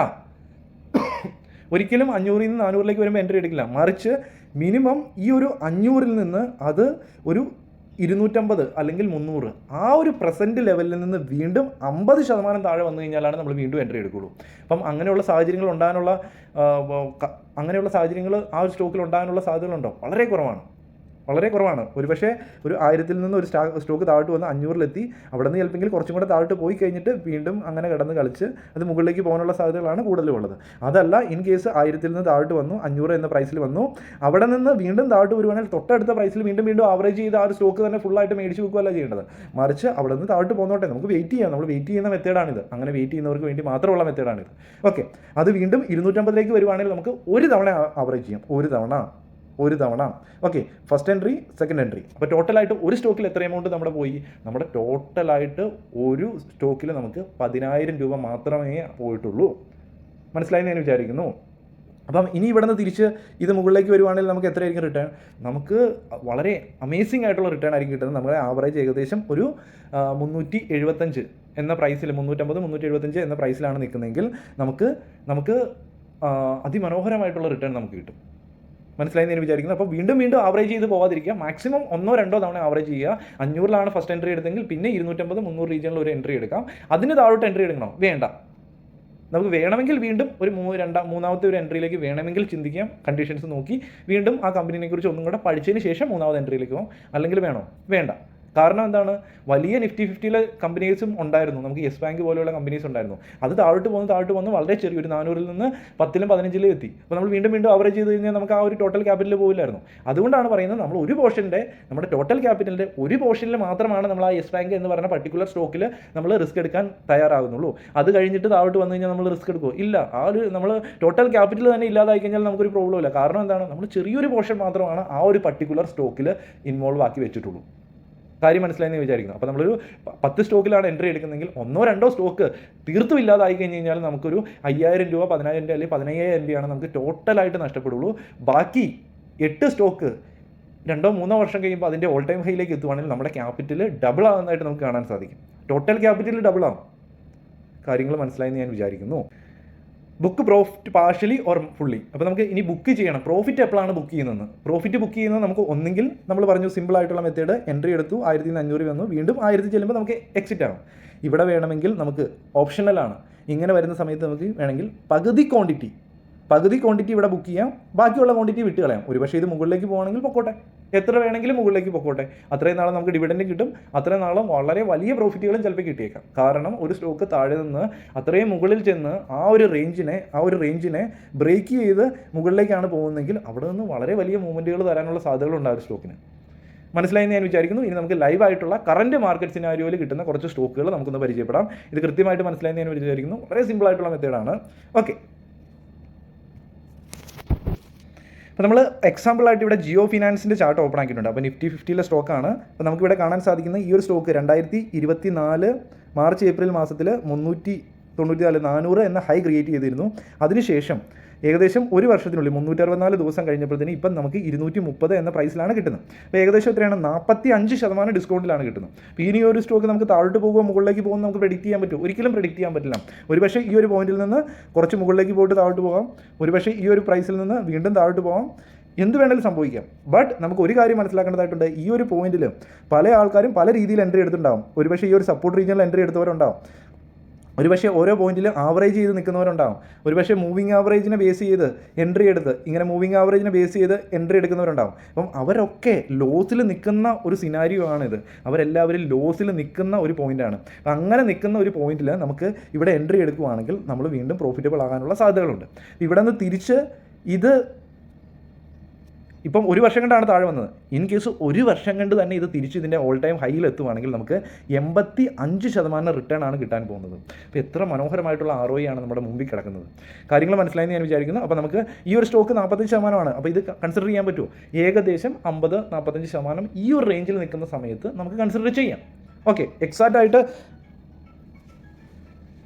ഒരിക്കലും 500-ൽ നിന്ന് 400-ലേക്ക് വരുമ്പോൾ എൻട്രി എടുക്കില്ല. മറിച്ച് മിനിമം ഈ ഒരു 500-ൽ നിന്ന് അത് ഒരു 250 അല്ലെങ്കിൽ 300 ആ ഒരു പ്രസൻറ്റ് ലെവലിൽ നിന്ന് വീണ്ടും 50% താഴെ വന്നു കഴിഞ്ഞാലാണ് നമ്മൾ വീണ്ടും എൻട്രി എടുക്കുകയുള്ളൂ. അപ്പം അങ്ങനെയുള്ള സാഹചര്യങ്ങൾ ഉണ്ടാകാനുള്ള ആ ഒരു സ്റ്റോക്കിൽ ഉണ്ടാകാനുള്ള സാധ്യതകളുണ്ടോ? വളരെ കുറവാണ്. ഒരുപക്ഷെ ഒരു 1000-ൽ നിന്ന് ഒരു സ്റ്റോക്ക് താഴോട്ട് വന്ന് 500-ലെത്തി, അവിടെ നിന്ന് ചിലപ്പോൾ കുറച്ചും കൂടെ താഴോട്ട് പോയി കഴിഞ്ഞിട്ട് വീണ്ടും അങ്ങനെ കിടന്ന് കളിച്ച് അത് മുകളിലേക്ക് പോകാനുള്ള സാധ്യതകളാണ് കൂടുതലുള്ളത്. അതല്ല, ഇൻ കേസ് 1000-ൽ നിന്ന് താഴോട്ട് വന്നു, 500 എന്ന പ്രൈസിൽ വന്നു, അവിടെ നിന്ന് വീണ്ടും താഴോട്ട് വരുവാണെങ്കിൽ തൊട്ടടുത്ത പ്രൈസിൽ വീണ്ടും ആവറേജ് ചെയ്ത് ആ ഒരു സ്റ്റോക്ക് തന്നെ ഫുള്ളായിട്ട് മേടിച്ച് വെക്കുകയല്ല ചെയ്യേണ്ടത്. മറിച്ച് അവിടെ നിന്ന് താഴോട്ട് പോകുന്നോട്ടെ, നമുക്ക് വെയിറ്റ് ചെയ്യാം. നമ്മൾ വെയിറ്റ് ചെയ്യുന്ന മെത്തേഡാണിത്. അങ്ങനെ വെയിറ്റ് ചെയ്യുന്നവർക്ക് വേണ്ടി മാത്രമുള്ള മെത്തേഡാണിത്. ഓക്കെ, അത് വീണ്ടും 250-ലേക്ക് വരുവാണെങ്കിൽ നമുക്ക് ഒരു തവണ ആവറേജ് ചെയ്യാം. ഒരു തവണ okay, first entry, second entry. അപ്പോൾ ടോട്ടലായിട്ട് ഒരു സ്റ്റോക്കിൽ എത്ര എമൗണ്ട് നമ്മുടെ ടോട്ടലായിട്ട് ഒരു സ്റ്റോക്കിൽ നമുക്ക് 10,000 രൂപ മാത്രമേ പോയിട്ടുള്ളൂ. മനസ്സിലായി ഞാൻ വിചാരിക്കുന്നു. അപ്പം ഇനി ഇവിടെ നിന്ന് തിരിച്ച് ഇത് മുകളിലേക്ക് വരുവാണെങ്കിൽ നമുക്ക് എത്രയായിരിക്കും റിട്ടേൺ? നമുക്ക് വളരെ അമേസിംഗ് ആയിട്ടുള്ള റിട്ടേൺ ആയിരിക്കും കിട്ടുന്നത്. നമ്മുടെ ആവറേജ് ഏകദേശം ഒരു 375 എന്ന പ്രൈസിൽ, 350, 375 എന്ന പ്രൈസിലാണ് നിൽക്കുന്നതെങ്കിൽ നമുക്ക് അതിമനോഹരമായിട്ടുള്ള റിട്ടേൺ നമുക്ക് കിട്ടും. മനസ്സിലായി ഞാൻ വിചാരിക്കുന്നു. അപ്പോൾ വീണ്ടും ആവറേജ് ചെയ്ത് പോകാതിരിക്കുക. മാക്സിമം 1-2 തവണ ആവറേജ് ചെയ്യുക. 500-ലാണ് ഫസ്റ്റ് എൻട്രി എടുത്തെങ്കിൽ പിന്നെ 250, 300 റീജിയനിൽ ഒരു എൻട്രി എടുക്കാം. അതിന് താഴോട്ട് എൻട്രി എടുക്കണോ? വേണ്ട. നമുക്ക് വേണമെങ്കിൽ വീണ്ടും ഒരു മൂന്നാമത്തെ ഒരു എൻട്രിയിലേക്ക് വേണമെങ്കിൽ ചിന്തിക്കാം. കണ്ടീഷൻസ് നോക്കി വീണ്ടും ആ കമ്പനിയെക്കുറിച്ച് ഒന്നും കൂടെ പഠിച്ചതിന് ശേഷം മൂന്നാമത് എൻട്രിയിലേക്ക് പോകും. അല്ലെങ്കിൽ വേണ്ട. കാരണം എന്താണ്? വലിയ നിഫ്റ്റി 50-ലെ കമ്പനീസും ഉണ്ടായിരുന്നു. നമുക്ക് യെസ് ബാങ്ക് പോലെയുള്ള കമ്പനീസ് ഉണ്ടായിരുന്നു. അത് താഴോട്ട് പോകുന്നു വളരെ ചെറിയൊരു 400-ൽ നിന്ന് 10-ലും 15-ലും എത്തി. അപ്പോൾ നമ്മൾ വീണ്ടും ആവറേജ് ചെയ്ത് കഴിഞ്ഞാൽ നമുക്ക് ആ ഒരു ടോട്ടൽ ക്യാപിറ്റൽ പോയില്ലായിരുന്നു. അതുകൊണ്ടാണ് പറയുന്നത്, നമ്മൾ നമ്മുടെ ടോട്ടൽ ക്യാപിറ്റലിൻ്റെ ഒരു പോർഷനിൽ മാത്രമാണ് നമ്മൾ ആ യെസ് ബാങ്ക് എന്ന് പറയുന്ന പർട്ടിക്കുലർ സ്റ്റോക്കിൽ നമ്മൾ റിസ്ക് എടുക്കാൻ തയ്യാറാകുന്നുള്ളൂ. അത് കഴിഞ്ഞിട്ട് താഴോട്ട് വന്നു കഴിഞ്ഞാൽ നമ്മൾ റിസ്ക് എടുക്കുമോ? ഇല്ല. ആ ഒരു നമ്മൾ ടോട്ടൽ ക്യാപിറ്റൽ തന്നെ ഇല്ലാതായി കഴിഞ്ഞാൽ നമുക്കൊരു പ്രോബ്ലം ഇല്ല. കാരണം എന്താണ്? നമ്മൾ ചെറിയൊരു പോർഷൻ മാത്രമാണ് ആ ഒരു പർട്ടിക്കുലർ സ്റ്റോക്കിൽ ഇൻവോൾവ് ആക്കി വെച്ചിട്ടുള്ളൂ. കാര്യം മനസ്സിലായെന്ന് വിചാരിക്കുന്നു. അപ്പോൾ നമ്മളൊരു 10 സ്റ്റോക്കിലാണ് എൻട്രി എടുക്കുന്നതെങ്കിൽ 1-2 സ്റ്റോക്ക് തീർത്തും ഇല്ലാതായി കഴിഞ്ഞ് കഴിഞ്ഞാൽ നമുക്കൊരു 5,000 രൂപ, 10,000 രൂപ അല്ലെങ്കിൽ 15,000 രൂപയാണ് നമുക്ക് ടോട്ടലായിട്ട് നഷ്ടപ്പെടുള്ളൂ. ബാക്കി 8 സ്റ്റോക്ക് 2-3 വർഷം കഴിയുമ്പോൾ അതിൻ്റെ ഓൾ ടൈം ഹൈയിലേക്ക് എത്തുവാണെങ്കിൽ നമ്മുടെ ക്യാപിറ്റൽ ഡബിൾ ആകുന്നതായിട്ട് നമുക്ക് കാണാൻ സാധിക്കും. ടോട്ടൽ ക്യാപിറ്റൽ ഡബിൾ ആവും. കാര്യങ്ങൾ മനസ്സിലായെന്ന് ഞാൻ വിചാരിക്കുന്നു. Book profit partially or fully. അപ്പോൾ നമുക്ക് ഇനി ബുക്ക് ചെയ്യണം. പ്രോഫിറ്റ് എപ്പോഴാണ് ബുക്ക് ചെയ്യുന്നത്? പ്രോഫിറ്റ് ബുക്ക് ചെയ്യുന്നത് നമുക്ക് ഒന്നെങ്കിൽ നമ്മൾ പറഞ്ഞു സിമ്പിളായിട്ടുള്ള മെത്തേഡ്, എൻട്രി എടുത്തു, 1,500 വന്നു, വീണ്ടും 1000 ചെല്ലുമ്പോൾ നമുക്ക് എക്സിറ്റ് ആകും. ഇവിടെ വേണമെങ്കിൽ നമുക്ക് ഓപ്ഷണലാണ്. ഇങ്ങനെ വരുന്ന സമയത്ത് നമുക്ക് വേണമെങ്കിൽ പകുതി ക്വാണ്ടിറ്റി ഇവിടെ ബുക്ക് ചെയ്യാം, ബാക്കിയുള്ള ക്വാണ്ടിറ്റി വിട്ട് കളയാം. ഒരുപക്ഷേ ഇത് മുകളിലേക്ക് പോകുകയാണെങ്കിൽ പൊക്കോട്ടെ, എത്ര വേണമെങ്കിലും മുകളിലേക്ക് പൊക്കോട്ടെ. അത്രയും നാളെ നമുക്ക് ഡിവിഡൻഡ് കിട്ടും. അത്രയും നാളും വളരെ വലിയ പ്രോഫിറ്റുകളും ചിലപ്പോൾ കിട്ടിയേക്കാം. കാരണം ഒരു സ്റ്റോക്ക് താഴെ നിന്ന് അത്രയും മുകളിൽ ചെന്ന് ആ ഒരു റേഞ്ചിനെ ബ്രേക്ക് ചെയ്ത് മുകളിലേക്കാണ് പോകുന്നതെങ്കിൽ അവിടെ നിന്ന് വളരെ വലിയ മൂവ്മെൻറ്റുകൾ തരാനുള്ള സാധ്യതകളുണ്ട് ആ ഒരു സ്റ്റോക്കിന്. മനസ്സിലായി ഞാൻ വിചാരിക്കുന്നു. ഇനി നമുക്ക് ലൈവായിട്ടുള്ള കറൻറ്റ് മാർക്കറ്റ് സിനാരിയോയിൽ കിട്ടുന്ന കുറച്ച് സ്റ്റോക്കുകൾ നമുക്കൊന്ന് പരിചയപ്പെടാം. ഇത് കൃത്യമായിട്ട് മനസ്സിലായി ഞാൻ വിചാരിക്കുന്നു. വളരെ സിമ്പിളായിട്ടുള്ള മെത്തേഡാണ്. ഓക്കെ, അപ്പോൾ നമ്മൾ എക്സാമ്പിളായിട്ട് ഇവിടെ ജിയോ ഫിനാൻസിൻ്റെ ചാർട്ട് ഓപ്പൺ ആക്കിയിട്ടുണ്ട്. അപ്പോൾ നിഫ്റ്റി 50-ലെ സ്റ്റോക്കാണ്. അപ്പോൾ നമുക്കിവിടെ കാണാൻ സാധിക്കുന്ന ഈ ഒരു സ്റ്റോക്ക് 2024 മാർച്ച് ഏപ്രിൽ മാസത്തിൽ 394 400 എന്ന ഹൈ ക്രിയേറ്റ് ചെയ്തിരുന്നു. അതിനുശേഷം ഏകദേശം ഒരു വർഷത്തിനുള്ളിൽ 364 ദിവസം കഴിഞ്ഞപ്പോഴത്തേന് ഇപ്പം നമുക്ക് 230 എന്ന പ്രൈസിലാണ് കിട്ടുന്നത്. അപ്പോൾ ഏകദേശം എത്രയാണ്? 45% ഡിസ്കൗണ്ടിലാണ് കിട്ടുന്നത്. അപ്പോൾ ഇനി ഒരു സ്റ്റോക്ക് നമുക്ക് താഴോട്ട് പോകുമോ മുകളിലേക്ക് പോകുമോ നമുക്ക് പ്രെഡിക്റ്റ് ചെയ്യാൻ പറ്റുമോ? ഒരിക്കലും പ്രെഡിക്റ്റ് ചെയ്യാൻ പറ്റില്ല. ഒരുപക്ഷേ ഈ ഒരു പോയിന്റിൽ നിന്ന് കുറച്ച് മുകളിലേക്ക് പോയിട്ട് താഴോട്ട് പോകാം, ഒരുപക്ഷേ ഈ ഒരു പ്രൈസിൽ നിന്ന് വീണ്ടും താഴോട്ട് പോകാം, എന്ത് വേണമെങ്കിലും സംഭവിക്കാം. ബട്ട് നമുക്ക് ഒരു കാര്യം മനസ്സിലാക്കേണ്ടതായിട്ടുണ്ട്. ഈ ഒരു പോയിന്റിൽ പല ആൾക്കാരും പല രീതിയിൽ എൻട്രി എടുത്തിട്ടുണ്ടാവും. ഒരുപക്ഷേ ഈ ഒരു സപ്പോർട്ട് റീജിയനിൽ എൻട്രി എടുത്തവരുണ്ടാവും, ഒരുപക്ഷേ ഓരോ പോയിന്റിലും ആവറേജ് ചെയ്ത് നിൽക്കുന്നവരുണ്ടാവും, ഒരുപക്ഷേ മൂവിങ് ആവറേജിനെ ബേസ് ചെയ്ത് എൻട്രി എടുത്ത് ഇങ്ങനെ മൂവിങ് ആവറേജിനെ ബേസ് ചെയ്ത് എൻട്രി എടുക്കുന്നവരുണ്ടാവും. അപ്പം അവരൊക്കെ ലോസിൽ നിൽക്കുന്ന ഒരു സിനാരിയോ ആണിത്. അവരെല്ലാവരും ലോസിൽ നിൽക്കുന്ന ഒരു പോയിൻ്റാണ്. അപ്പം അങ്ങനെ നിൽക്കുന്ന ഒരു പോയിന്റിൽ നമുക്ക് ഇവിടെ എൻട്രി എടുക്കുകയാണെങ്കിൽ നമ്മൾ വീണ്ടും പ്രോഫിറ്റബിൾ ആകാനുള്ള സാധ്യതകളുണ്ട്. ഇവിടെ നിന്ന് തിരിച്ച് ഇത് ഇപ്പം ഒരു വർഷം കണ്ടാണ് താഴെ വന്നത്. ഇൻ കേസ് ഒരു വർഷം കണ്ട് തന്നെ ഇത് തിരിച്ച് ഇതിൻ്റെ ഓൾ ടൈം ഹൈയിൽ എത്തുവാണെങ്കിൽ നമുക്ക് 85% റിട്ടേൺ ആണ് കിട്ടാൻ പോകുന്നത്. അപ്പോൾ എത്ര മനോഹരമായിട്ടുള്ള ROI ആണ് നമ്മുടെ മുമ്പിൽ കിടക്കുന്നത്. കാര്യങ്ങൾ മനസ്സിലായെന്ന് ഞാൻ വിചാരിക്കുന്നു. അപ്പോൾ നമുക്ക് ഈ ഒരു സ്റ്റോക്ക് 45%. അപ്പോൾ ഇത് കൺസിഡർ ചെയ്യാൻ പറ്റുമോ? ഏകദേശം 50-45% ഈ ഒരു റേഞ്ചിൽ നിൽക്കുന്ന സമയത്ത് നമുക്ക് കൺസിഡർ ചെയ്യാം. ഓക്കെ, എക്സാക്റ്റ് ആയിട്ട്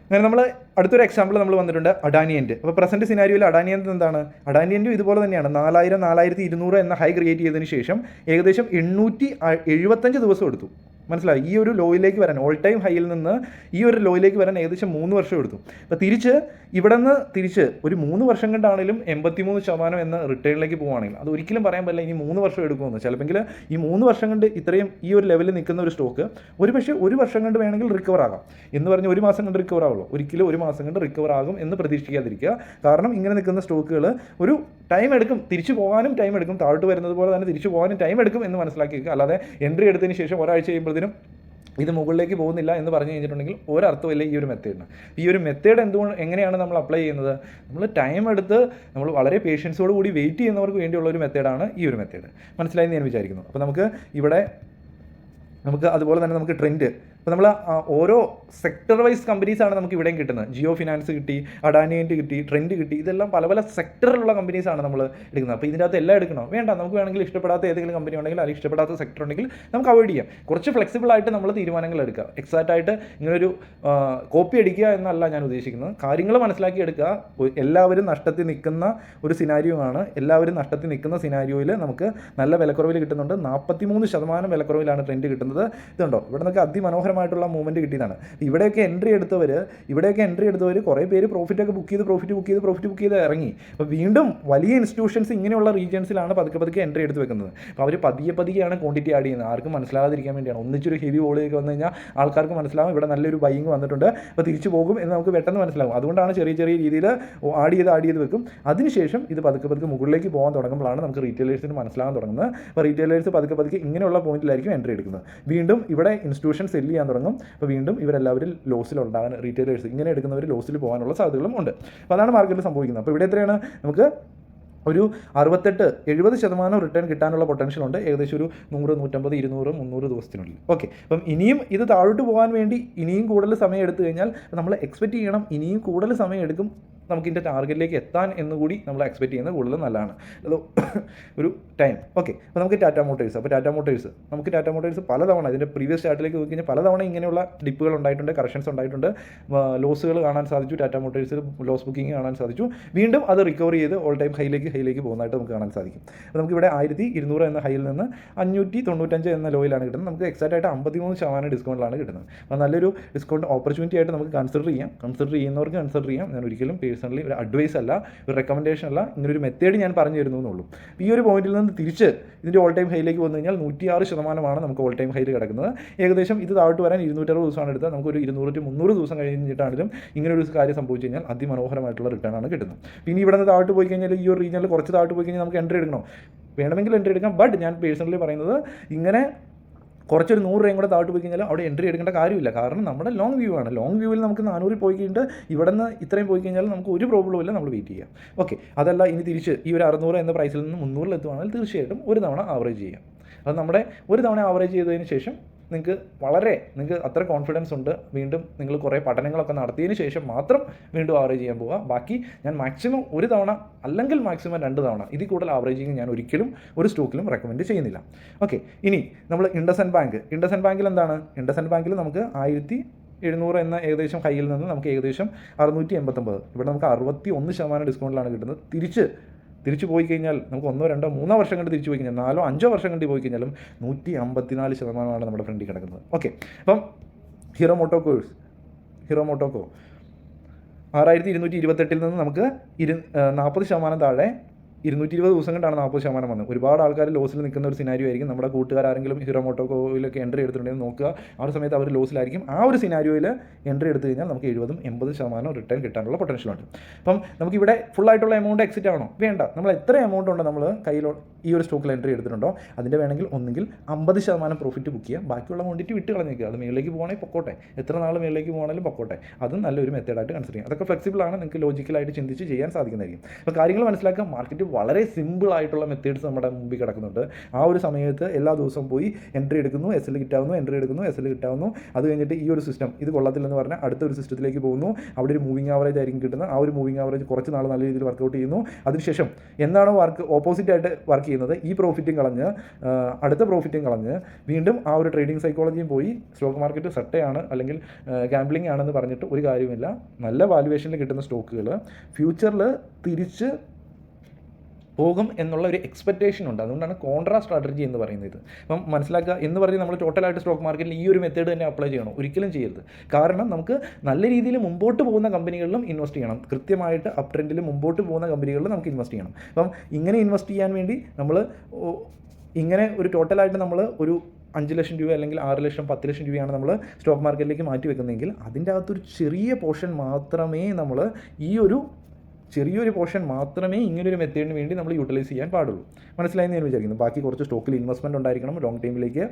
അങ്ങനെ നമ്മൾ അടുത്തൊരു എക്സാമ്പിൾ നമ്മൾ വന്നിട്ടുണ്ട് അഡാനിയൻ്റ്. അപ്പോൾ പ്രസൻറ്റ് സിനാരിയോയിൽ അഡാനിയൻ്റ് എന്താണ്? അഡാനിയൻ്റ് ഇതുപോലെ തന്നെയാണ്. 4000-4200 എന്ന ഹൈ ക്രിയേറ്റ് ചെയ്തതിന് ശേഷം ഏകദേശം 875 ദിവസം എടുത്തു. മനസ്സിലായി? ഈ ഒരു ലോയിലേക്ക് വരാൻ, ഓൾ ടൈം ഹൈയിൽ നിന്ന് ഈ ഒരു ലോയിലേക്ക് വരാൻ ഏകദേശം 3 വർഷം എടുത്തു. അപ്പോൾ തിരിച്ച് ഇവിടെ നിന്ന് തിരിച്ച് ഒരു 3 വർഷം കൊണ്ടാണെങ്കിലും 83% എന്ന റിട്ടേണിലേക്ക് പോവുകയാണെങ്കിൽ അത് ഒരിക്കലും പറയാൻ പറ്റില്ല ഇനി 3 വർഷം എടുക്കുമെന്ന്. ചിലപ്പോൾ ഈ 3 വർഷം കൊണ്ട് ഇത്രയും ഈ ഒരു ലെവലിൽ നിൽക്കുന്ന ഒരു സ്റ്റോക്ക് ഒരു പക്ഷേ 1 വർഷം കൊണ്ട് വേണമെങ്കിൽ റിക്കവർ ആകാം എന്ന് പറഞ്ഞ് 1 മാസം കൊണ്ട് റിക്കവർ ആവുള്ളൂ. ഒരിക്കലും 1 മാസം കൊണ്ട് റിക്കവർ ആകും എന്ന് പ്രതീക്ഷിക്കാതിരിക്കുക. കാരണം ഇങ്ങനെ നിൽക്കുന്ന സ്റ്റോക്കുകൾ ഒരു ടൈം എടുക്കും, തിരിച്ചു പോകാനും ടൈം എടുക്കും, താഴോട്ട് വരുന്നത് പോലെ തന്നെ തിരിച്ചു പോകാനും ടൈം എടുക്കും എന്ന് മനസ്സിലാക്കി വെക്കുക. അല്ലാതെ എൻട്രി എടുത്തതിന് ശേഷം ഒരാഴ്ച കഴിയുമ്പോഴത്തേനും ഇത് മുകളിലേക്ക് പോകുന്നില്ല എന്ന് പറഞ്ഞു കഴിഞ്ഞിട്ടുണ്ടെങ്കിൽ ഒരർത്ഥമില്ല ഈ ഒരു മെത്തേഡിന്. ഈ ഒരു മെത്തേഡ് എങ്ങനെയാണ് നമ്മൾ അപ്ലൈ ചെയ്യുന്നത്? നമ്മൾ ടൈം എടുത്ത് നമ്മൾ വളരെ പേഷ്യൻസോട് കൂടി വെയിറ്റ് ചെയ്യുന്നവർക്ക് വേണ്ടിയുള്ള ഒരു മെത്തേഡാണ് ഈ ഒരു മെത്തേഡ്. മനസ്സിലായെന്ന് ഞാൻ വിചാരിക്കുന്നു. അപ്പോൾ നമുക്ക് അതുപോലെ തന്നെ നമുക്ക് ട്രെൻഡ്, അപ്പോൾ നമ്മൾ ഓരോ സെക്ടർ വൈസ് കമ്പനീസാണ് നമുക്ക് ഇവിടെയും കിട്ടുന്നത്. ജിയോ ഫിനാൻസ് കിട്ടി, അഡാനിയൻറ്റ് കിട്ടി, ട്രെൻഡ് കിട്ടി, ഇതെല്ലാം പല പല സെക്ടറിലുള്ള കമ്പനീസാണ് നമ്മൾ എടുക്കുന്നത്. അപ്പോൾ ഇതിൻ്റെ അകത്ത് എല്ലാം എടുക്കണോ? വേണ്ട. നമുക്ക് വേണമെങ്കിൽ ഇഷ്ടപ്പെടാത്ത ഏതെങ്കിലും കമ്പനി ഉണ്ടെങ്കിൽ അല്ലെങ്കിൽ ഇഷ്ടപ്പെടാത്ത സെക്ടർ ഉണ്ടെങ്കിൽ നമുക്ക് അവോയ്ഡ് ചെയ്യാം. കുറച്ച് ഫ്ലെക്സിബിൾ ആയിട്ട് നമ്മൾ തീരുമാനങ്ങൾ എടുക്കുക. എക്സാക്റ്റ് ആയിട്ട് ഇങ്ങനൊരു കോപ്പി അടിക്കുക എന്നല്ല ഞാൻ ഉദ്ദേശിക്കുന്നത്. കാര്യങ്ങൾ മനസ്സിലാക്കി എടുക്കുക. എല്ലാവരും നഷ്ടത്തിൽ നിൽക്കുന്ന ഒരു സിനാരിയോ ആണ്. എല്ലാവരും നഷ്ടത്തിൽ നിൽക്കുന്ന സിനാരിയോയിൽ നമുക്ക് നല്ല വിലക്കുറവിൽ കിട്ടുന്നുണ്ട്. 43% വിലക്കുറവിലാണ് ട്രെൻഡ് കിട്ടുന്നത്. ഇതുണ്ടോ? ഇവിടെ നമുക്ക് അതിമനോഹരമായിട്ടുള്ള മൂവ്മെൻറ്റ് കിട്ടിയതാണ്. ഇവിടെയൊക്കെ എൻട്രി എടുത്തവർ കുറേ പേര് പ്രോഫിറ്റ് ബുക്ക് ചെയ്ത് ഇറങ്ങി. അപ്പോൾ വീണ്ടും വലിയ ഇൻസ്റ്റിറ്റ്യൂഷൻസ് ഇങ്ങനെയുള്ള റീജിയൻസിലാണ് പതുക്കെ എൻട്രി എടുത്ത് വെക്കുന്നത്. അപ്പോൾ അവർ പതിയെയാണ് ക്വാണ്ടിറ്റി ആഡ് ചെയ്യുന്നത്. ആർക്കും മനസ്സിലാകാതിരിക്കാൻ വേണ്ടിയാണ്. ഒന്നിച്ചൊരു ഹെവി വോളിലേക്ക് വന്നു കഴിഞ്ഞാൽ ആൾക്കാർക്ക് മനസ്സിലാവും ഇവിടെ നല്ലൊരു ബൈയിങ് വന്നിട്ടുണ്ട്, അപ്പോൾ തിരിച്ചു പോകും എന്ന് നമുക്ക് പെട്ടെന്ന് മനസ്സിലാവും. അതുകൊണ്ടാണ് ചെറിയ രീതിയിൽ ആഡ് ചെയ്ത് വെക്കും. അതിനുശേഷം ഇത് പതുക്കെ മുകളിലേക്ക് പോകാൻ തുടങ്ങുമ്പോഴാണ് നമുക്ക് റീറ്റെയിലേഴ്സിന് മനസ്സിലാകാൻ തുടങ്ങുന്നത്. അപ്പോൾ റീറ്റെയിലേഴ്സ് പതുക്കെ ഇങ്ങനെയുള്ള പോയിന്റിലായിരിക്കും എൻട്രി എടുക്കുന്നത്. വീണ്ടും ഇവിടെ ഇൻസ്റ്റിറ്റ്യൂഷൻ സെല്ല് ചെയ്യാൻ തുടങ്ങും. അപ്പോൾ വീണ്ടും ഇവരെല്ലാവരും ലോസിലുണ്ടാകാൻ, റീറ്റെയിലേഴ്സ് ഇങ്ങനെ എടുക്കുന്നവർ ലോസിൽ പോകാനുള്ള സാധ്യതകളും ഉണ്ട്. അപ്പോൾ അതാണ് മാർക്കറ്റിൽ സംഭവിക്കുന്നത്. അപ്പോൾ ഇവിടെ എത്രയാണ്? നമുക്ക് ഒരു 68-70% റിട്ടേൺ കിട്ടാനുള്ള പൊട്ടൻഷ്യൽ ഉണ്ട്. ഏകദേശം ഒരു 100, 150, 200, 300 ദിവസത്തിനുള്ളിൽ. ഓക്കെ. അപ്പം ഇനിയും ഇത് താഴോട്ട് പോകാൻ വേണ്ടി ഇനിയും കൂടുതൽ സമയം എടുത്തു കഴിഞ്ഞാൽ നമ്മൾ എക്സ്പെക്റ്റ് ചെയ്യണം ഇനിയും കൂടുതൽ സമയം എടുക്കും നമുക്കിതിൻ്റെ ടാർഗറ്റിലേക്ക് എത്താൻ എന്നുകൂടി നമ്മൾ എക്സ്പെക്റ്റ് ചെയ്യുന്നത് കൂടുതൽ നല്ലതാണ്. അത് ഒരു ടൈം. ഓക്കെ. അപ്പോൾ നമുക്ക് ടാറ്റ മോട്ടോഴ്സ് പലതവണ ഇതിൻ്റെ പ്രീവിയസ് ചാർട്ടിലേക്ക് നോക്കി കഴിഞ്ഞാൽ പലതവണ ഇങ്ങനെയുള്ള ഡിപ്പുകൾ ഉണ്ടായിട്ടുണ്ട്, കറക്ഷൻസ് ഉണ്ടായിട്ടുണ്ട്, ലോസുകൾ കാണാൻ സാധിച്ചു. ടാറ്റ മോട്ടോഴ്സിൽ ലോസ് ബുക്കിംഗ് കാണാൻ സാധിച്ചു. വീണ്ടും അത് റിക്കവർ ചെയ്ത് ഓൾ ടൈം ഹൈയിലേക്ക് പോകുന്നതായിട്ട് നമുക്ക് കാണാൻ സാധിക്കും. അപ്പോൾ നമുക്കിവിടെ 1200 എന്ന ഹൈയിൽ നിന്ന് 595 എന്ന ലോയിലാണ് കിട്ടുന്നത്. നമുക്ക് എക്സാക്റ്റ് ആയിട്ട് 53% ഡിസ്കൗണ്ടിലാണ് കിട്ടുന്നത്. അപ്പോൾ നല്ലൊരു ഡിസ്കൗണ്ട് ഓപ്പർച്യൂണിറ്റി ആയിട്ട് നമുക്ക് കൺസിഡർ ചെയ്യുന്നവർക്ക് കൺസിഡർ ചെയ്യാം. ഞാൻ ഒരിക്കലും പേഴ്സണലി ഒരു അഡ്വൈസ് അല്ല, ഒരു റെക്കമെൻഡേഷൻ അല്ല, ഇങ്ങനൊരു മെത്തേഡ് ഞാൻ പറഞ്ഞു തരുന്നു എന്നുള്ളൂ. ഈ ഒരു പോയിന്റിൽ നിന്ന് തിരിച്ച് ഇതിൻ്റെ ഓൾ ടൈം ഹൈയിലേക്ക് വന്നു കഴിഞ്ഞാൽ 106% നമുക്ക് ഓൾ ടൈം ഹൈയിൽ കിടക്കുന്നത്. ഏകദേശം ഇത് താഴോട്ട് വരാൻ 260 ദിവസമാണ് എടുത്തത്. നമുക്കൊരു 200-300 ദിവസം കഴിഞ്ഞിട്ടാണെങ്കിലും ഇങ്ങനെ ഒരു കാര്യം സംഭവിച്ചു കഴിഞ്ഞാൽ അതിമനോഹരമായിട്ടുള്ള റിട്ടേൺ ആണ് കിട്ടുന്നത്. പിന്നെ ഇവിടെ നിന്ന് താഴോട്ട് പോയി കഴിഞ്ഞാൽ ഈ ഒരു റീജിയനിൽ കുറച്ച് താഴോട്ട് പോയി കഴിഞ്ഞാൽ നമുക്ക് എൻട്രി എടുക്കണം, വേണമെങ്കിൽ എൻട്രി എടുക്കാം. ബട്ട് ഞാൻ പേഴ്സണലി പറയുന്നത് ഇങ്ങനെ കുറച്ചൊരു 100 രൂപയും കൂടെ താഴോട്ട് പോയി കഴിഞ്ഞാൽ അവിടെ എൻട്രി എടുക്കേണ്ട കാര്യമില്ല. കാരണം നമ്മുടെ ലോങ് വ്യൂ ആണ്. ലോങ് വ്യൂവിൽ നമുക്ക് 400 പോയി കഴിഞ്ഞിട്ട് ഇവിടെ നിന്ന് ഇത്രയും പോയി കഴിഞ്ഞാൽ നമുക്ക് ഒരു പ്രോബ്ലവും ഇല്ല, നമ്മൾ വെയിറ്റ് ചെയ്യാം. ഓക്കെ. അതല്ല ഇനി തിരിച്ച് ഈ ഒരു 600 എന്ന പ്രൈസിൽ നിന്ന് 300 എത്തുവാണെങ്കിൽ തീർച്ചയായിട്ടും ഒരു തവണ ആവറേജ് ചെയ്യാം. അത് നമ്മുടെ ഒരു തവണ ആവറേജ് ചെയ്തതിന് ശേഷം നിങ്ങൾക്ക് അത്ര കോൺഫിഡൻസ് ഉണ്ട്. വീണ്ടും നിങ്ങൾ കുറേ പഠനങ്ങളൊക്കെ നടത്തിയതിന് ശേഷം മാത്രം വീണ്ടും ആവറേജ് ചെയ്യാൻ പോവുക. ബാക്കി ഞാൻ മാക്സിമം ഒരു തവണ അല്ലെങ്കിൽ മാക്സിമം 2 തവണ ഇതിൽ കൂടുതൽ ആവറേജിങ് ഞാൻ ഒരിക്കലും ഒരു സ്റ്റോക്കിലും റെക്കമെൻഡ് ചെയ്യുന്നില്ല. ഓക്കെ. ഇനി നമ്മൾ ഇൻഡസ്ഇൻഡ് ബാങ്കിൽ എന്താണ്? ഇൻഡസ്ഇൻഡ് ബാങ്കിൽ നമുക്ക് 1700 എന്ന ഏകദേശം ഹൈയിൽ നിന്ന് നമുക്ക് ഏകദേശം 689, ഇവിടെ നമുക്ക് 61% ഡിസ്കൗണ്ടിലാണ് കിട്ടുന്നത്. തിരിച്ചു പോയി കഴിഞ്ഞാൽ നമുക്ക് 1, 2, 3 വർഷം കണ്ട് തിരിച്ചു പോയി കഴിഞ്ഞാൽ 4, 5 വർഷം കണ്ട് പോയി കഴിഞ്ഞാലും 154% നമ്മുടെ ഫ്രണ്ടിൽ കിടക്കുന്നത്. ഓക്കെ. അപ്പം ഹീറോ മോട്ടോക്കോ 6228 നിന്ന് നമുക്ക് 40% താഴെ 220 ദിവസം കൊണ്ടാണ് 40% വന്നത്. ഒരുപാട് ആൾക്കാർ ലോസിൽ നിൽക്കുന്ന ഒരു സിനാരിയോ ആയിരിക്കും. നമ്മുടെ കൂട്ടുകാരെങ്കിലും ഹീറോ മോട്ടോക്കോയിലൊക്കെ എൻട്രി എടുത്തിട്ടുണ്ടെങ്കിൽ നോക്കുക. ആ ഒരു സമയത്ത് അവർ ലോസിലായിരിക്കും. ആ ഒരു സിനാരിയോയിൽ എൻട്രി എടുത്തു കഴിഞ്ഞാൽ നമുക്ക് 70-80% റിട്ടേൺ കിട്ടാനുള്ള പൊട്ടൻഷ്യലുണ്ട്. അപ്പം നമുക്കിവിടെ ഫുള്ളായിട്ടുള്ള എമൗണ്ട് എക്സിറ്റ് ആണോ? വേണ്ട. നമ്മൾ എത്ര എമൗണ്ട് ഉണ്ട് നമ്മൾ കയ്യിൽ ഈ ഒരു സ്റ്റോക്കിൽ എൻട്രി എടുത്തിട്ടുണ്ടോ അതിൻ്റെ വേണമെങ്കിൽ ഒന്നെങ്കിൽ 50% പ്രോഫിറ്റ് ബുക്ക് ചെയ്യുക, ബാക്കിയുള്ള ക്വാണ്ടിറ്റി വിട്ട് കളഞ്ഞേക്കുക. അത് മേളിലേക്ക് പോകണമെങ്കിൽ പൊക്കോട്ടെ, എത്ര നാൾ മേളിലേക്ക് പോകണമെങ്കിലും പൊക്കോട്ടെ. അതും നല്ലൊരു മെത്തേഡായിട്ട് കൺസിഡർ ചെയ്യാം. അതൊക്കെ ഫ്ലെക്സിബിളാണ്, നിങ്ങൾക്ക് ലോജിക്കലായിട്ട് ചിന്തിച്ച് ചെയ്യാൻ സാധിക്കുന്നതായിരിക്കും. അപ്പോൾ കാര്യങ്ങൾ മനസ്സിലാക്കുക. മാർക്കറ്റ് വളരെ സിമ്പിളായിട്ടുള്ള മെത്തേഡ്സ് നമ്മുടെ മുമ്പിൽ കിടക്കുന്നുണ്ട്. ആ ഒരു സമയത്ത് എല്ലാ ദിവസവും പോയി എൻട്രി എടുക്കുന്നു, എസ് കിട്ടാവുന്നു, എസ് കിട്ടാവുന്നു. അത് കഴിഞ്ഞിട്ട് ഈ ഒരു സിസ്റ്റം ഇത് കൊള്ളത്തില്ലെന്ന് പറഞ്ഞാൽ അടുത്ത ഒരു സിസ്റ്റത്തിലേക്ക് പോകുന്നു. അവിടെ ഒരു മൂവിങ് ആവറേജ് ആയിരിക്കും കിട്ടുന്നത്. ആ ഒരു മൂവിങ് ആവറേജ് കുറച്ച് നാൾ നല്ല രീതിയിൽ വർക്കൗട്ട് ചെയ്യുന്നു. അതിനുശേഷം എന്താണോ ഓപ്പോസിറ്റായിട്ട് വർക്ക് ചെയ്യുന്നത്, ഈ പ്രോഫിറ്റും കളഞ്ഞ് അടുത്ത പ്രോഫിറ്റും കളഞ്ഞ് വീണ്ടും ആ ഒരു ട്രേഡിംഗ് സൈക്കോളജിയും പോയി സ്റ്റോക്ക് മാർക്കറ്റ് സട്ടയാണ് അല്ലെങ്കിൽ ഗാംബ്ലിംഗ് ആണെന്ന് പറഞ്ഞിട്ട് ഒരു കാര്യമില്ല. നല്ല വാല്യുവേഷനിൽ കിട്ടുന്ന സ്റ്റോക്കുകൾ ഫ്യൂച്ചറിൽ തിരിച്ച് പോകും എന്നുള്ള ഒരു എക്സ്പെക്റ്റേഷൻ ഉണ്ട്. അതുകൊണ്ടാണ് കോൺട്രാ സ്ട്രാറ്റജി എന്ന് പറയുന്നത്. അപ്പം മനസ്സിലാക്കുക എന്ന് പറഞ്ഞ് നമ്മൾ ടോട്ടലായിട്ട് സ്റ്റോക്ക് മാർക്കറ്റിൽ ഈ ഒരു മെത്തേഡ് തന്നെ അപ്ലൈ ചെയ്യണം, ഒരിക്കലും ചെയ്യരുത്. കാരണം നമുക്ക് നല്ല രീതിയിൽ മുമ്പോട്ട് പോകുന്ന കമ്പനികളിലും ഇൻവെസ്റ്റ് ചെയ്യണം, കൃത്യമായിട്ട് അപ് ട്രെൻഡിൽ മുമ്പോട്ട് പോകുന്ന കമ്പനികളിൽ നമുക്ക് ഇൻവെസ്റ്റ് ചെയ്യണം. അപ്പം ഇങ്ങനെ ഇൻവെസ്റ്റ് ചെയ്യാൻ വേണ്ടി നമ്മൾ ഇങ്ങനെ ഒരു ടോട്ടലായിട്ട് നമ്മൾ ഒരു 5 ലക്ഷം രൂപ അല്ലെങ്കിൽ 6 ലക്ഷം 10 ലക്ഷം രൂപയാണ് നമ്മൾ സ്റ്റോക്ക് മാർക്കറ്റിലേക്ക് മാറ്റി വെക്കുന്നതെങ്കിൽ അതിൻ്റെ അകത്തൊരു ചെറിയ പോർഷൻ മാത്രമേ നമ്മൾ ചെറിയൊരു പോർഷൻ മാത്രമേ ഇങ്ങനൊരു മെത്തേഡിന് വേണ്ടി നമ്മൾ യൂട്ടിലൈസ് ചെയ്യാൻ പാടുള്ളൂ. മനസ്സിലായെന്ന് ഞാൻ വിചാരിക്കുന്നു. ബാക്കി കുറച്ച് സ്റ്റോക്കിൽ ഇൻവെസ്റ്റ്മെൻറ്റ് ഉണ്ടായിരിക്കണം, ലോങ് ടൈമിലേക്ക്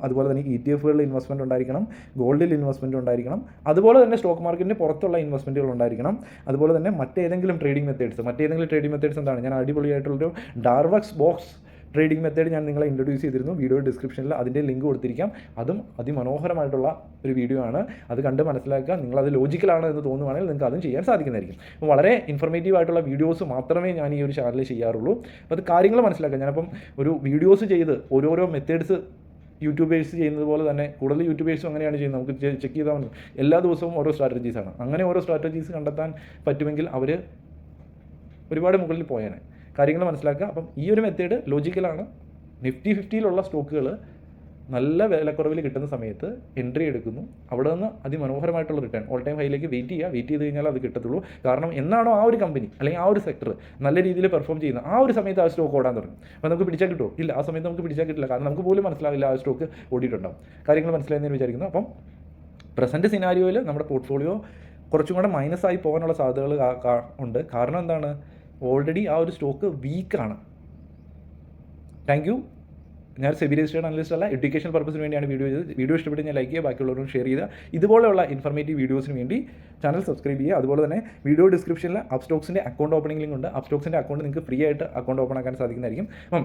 അതുപോലെ തന്നെ ETF-കളിൽ ഇൻവെസ്റ്റ്മെൻറ്റ് ഉണ്ടായിരിക്കണം, ഗോൾഡിൽ ഇൻവെസ്റ്റ്മെൻറ്റ് ഉണ്ടായിരിക്കണം, അതുപോലെ തന്നെ സ്റ്റോക്ക് മാർക്കറ്റിന് പുറത്തുള്ള ഇൻവെസ്റ്റ്മെൻറ്റുകൾ ഉണ്ടായിരിക്കണം. അതുപോലെ തന്നെ മറ്റേതെങ്കിലും ട്രേഡിംഗ് മെത്തേഡ്സ് എന്താണ്, ഞാൻ അടിപൊളിയായിട്ടുള്ളൊരു ഡാർവക്സ് ബോക്സ് ട്രേഡിംഗ് മെത്തേഡ് ഞാൻ നിങ്ങളെ ഇൻട്രൊഡ്യൂസ് ചെയ്തിരുന്നു. വീഡിയോ ഡിസ്ക്രിപ്ഷനിൽ അതിൻ്റെ ലിങ്ക് കൊടുത്തിരിക്കാം. അതും അതിമനോഹരമായിട്ടുള്ള ഒരു വീഡിയോ ആണ്. അത് കണ്ട് മനസ്സിലാക്കുക. നിങ്ങളത് ലോജിക്കലാണ് എന്ന് തോന്നുവാണെങ്കിൽ നിങ്ങൾക്ക് അതും ചെയ്യാൻ സാധിക്കുന്നതായിരിക്കും. അപ്പോൾ വളരെ ഇൻഫർമേറ്റീവ് ആയിട്ടുള്ള വീഡിയോസ് മാത്രമേ ഞാൻ ഈ ഒരു ചാനലിൽ ചെയ്യാറുള്ളൂ. അപ്പോൾ അത് കാര്യങ്ങൾ മനസ്സിലാക്കുക. ഞാനപ്പം ഒരു വീഡിയോസ് ചെയ്ത് ഓരോരോ മെത്തേഡ്സ് യൂട്യൂബേഴ്സ് ചെയ്യുന്നത് പോലെ തന്നെ കൂടുതൽ യൂട്യൂബേഴ്സും അങ്ങനെയാണ് ചെയ്യുന്നത്. നമുക്ക് ചെക്ക് ചെയ്താൽ മതി. എല്ലാ ദിവസവും ഓരോ സ്ട്രാറ്റജീസാണ്. അങ്ങനെ ഓരോ സ്ട്രാറ്റജീസ് കണ്ടെത്താൻ പറ്റുമെങ്കിൽ അവർ ഒരുപാട് മുകളിൽ പോയേനെ. കാര്യങ്ങൾ മനസ്സിലാക്കുക. അപ്പം ഈ ഒരു മെത്തേഡ് ലോജിക്കലാണ്. നിഫ്റ്റി 50-ലുള്ള സ്റ്റോക്കുകൾ നല്ല വിലക്കുറവിൽ കിട്ടുന്ന സമയത്ത് എൻട്രി എടുക്കുന്നു. അവിടെ നിന്ന് അതിമനോഹരമായിട്ടുള്ള റിട്ടേൺ ഓൾ ടൈം ഹൈയിലേക്ക് വെയിറ്റ് ചെയ്ത് കഴിഞ്ഞാൽ അത് കിട്ടത്തുള്ളൂ. കാരണം എന്നാണോ ആ ഒരു കമ്പനി അല്ലെങ്കിൽ ആ ഒരു സെക്ടർ നല്ല രീതിയിൽ പെർഫോം ചെയ്യുന്നത്, ആ ഒരു സമയത്ത് ആ സ്റ്റോക്ക് ഓടാൻ തുടങ്ങും. അപ്പോൾ നമുക്ക് പിടിച്ചാൽ കിട്ടുമോ? ഇല്ല, ആ സമയത്ത് നമുക്ക് പിടിച്ചാൽ കിട്ടില്ല. കാരണം നമുക്ക് പോലും മനസ്സിലാവില്ല ആ സ്റ്റോക്ക് ഓടിയിട്ടുണ്ടാവും. കാര്യങ്ങൾ മനസ്സിലായെന്ന് വിചാരിക്കുന്നു. അപ്പം പ്രസൻറ്റ് സിനാരിയോയിൽ നമ്മുടെ പോർട്ട്ഫോളിയോ കുറച്ചും കൂടെ മൈനസായി പോകാനുള്ള സാധ്യതകൾ ഉണ്ട്. കാരണം എന്താണ്, ഓൾറെഡി ആ ഒരു സ്റ്റോക്ക് വീക്കാണ്. Thank you. ഞാൻ സെബി രജിസ്റ്റേർഡ് അനലിസ്റ്റ് അല്ല, എഡ്യൂക്കേഷൻ പർപ്പസിന് വേണ്ടിയാണ് വീഡിയോ ചെയ്തത്. വീഡിയോ ഇഷ്ടപ്പെട്ട് ഞാൻ ലൈക്ക് ചെയ്യുക, ബാക്കിയുള്ളവരും ഷെയർ ചെയ്യുക. ഇതുപോലെയുള്ള ഇൻഫർമേറ്റീവ് വീഡിയോസിന് വേണ്ടി ചാനൽ സബ്സ്ക്രൈബ് ചെയ്യുക. അതുപോലെ തന്നെ വീഡിയോ ഡിസ്ക്രിപ്ഷനിൽ അപ്സ്റ്റോക്സിൻ്റെ അക്കൗണ്ട് ഓപ്പണിംഗ് ലിങ്ക് ഉണ്ട്. അപ്സ്റ്റോക്സിൻ്റെ അക്കൗണ്ട് നിങ്ങൾക്ക് ഫ്രീ ആയിട്ട് അക്കൗണ്ട് ഓപ്പൺ ആക്കാൻ സാധിക്കുന്നതായിരിക്കും. അപ്പം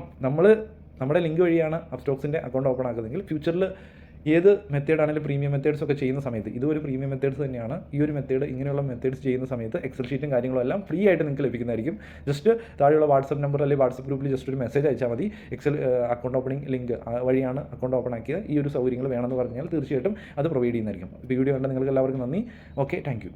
നമ്മുടെ ലിങ്ക് വഴിയാണ് അപ്സ്റ്റോക്സിൻ്റെ അക്കൗണ്ട് ഓപ്പൺ ആക്കുന്നതെങ്കിൽ ഫ്യൂച്ചറിൽ ഏത് മെത്തേഡാണെങ്കിലും പ്രീമിയം മെത്തേഡ്സ് ഒക്കെ ചെയ്യുന്ന സമയത്ത് ഇതൊരു പ്രീമിയം മെത്തേഡ്സ് തന്നെയാണ്. ഈ ഒരു മെത്തേഡ് ഇങ്ങനെയുള്ള മെത്തേഡ്സ് ചെയ്യുന്ന സമയത്ത് എക്സൽ ഷീറ്റും കാര്യങ്ങളും എല്ലാം ഫ്രീ ആയിട്ട് നിങ്ങൾക്ക് ലഭിക്കുന്നതായിരിക്കും. ജസ്റ്റ് താഴെയുള്ള വാട്സപ്പ് നമ്പർ അല്ലെങ്കിൽ വാട്സപ്പ് ഗ്രൂപ്പിൽ ജസ്റ്റ് ഒരു മെസ്സേജ് അയച്ചാൽ മതി. എക്സൽ അക്കൗണ്ട് ഓപ്പണിംഗ് ലിങ്ക് വഴിയാണ് അക്കൗണ്ട് ഓപ്പൺ ആക്കിയത്. ഈ ഒരു സൗകര്യങ്ങൾ വേണമെന്ന് പറഞ്ഞാൽ തീർച്ചയായിട്ടും അത് പ്രൊവൈഡ് ചെയ്യുന്നതായിരിക്കും. വീഡിയോ കണ്ട നിങ്ങൾക്ക് എല്ലാവർക്കും നന്ദി. Okay, thank you.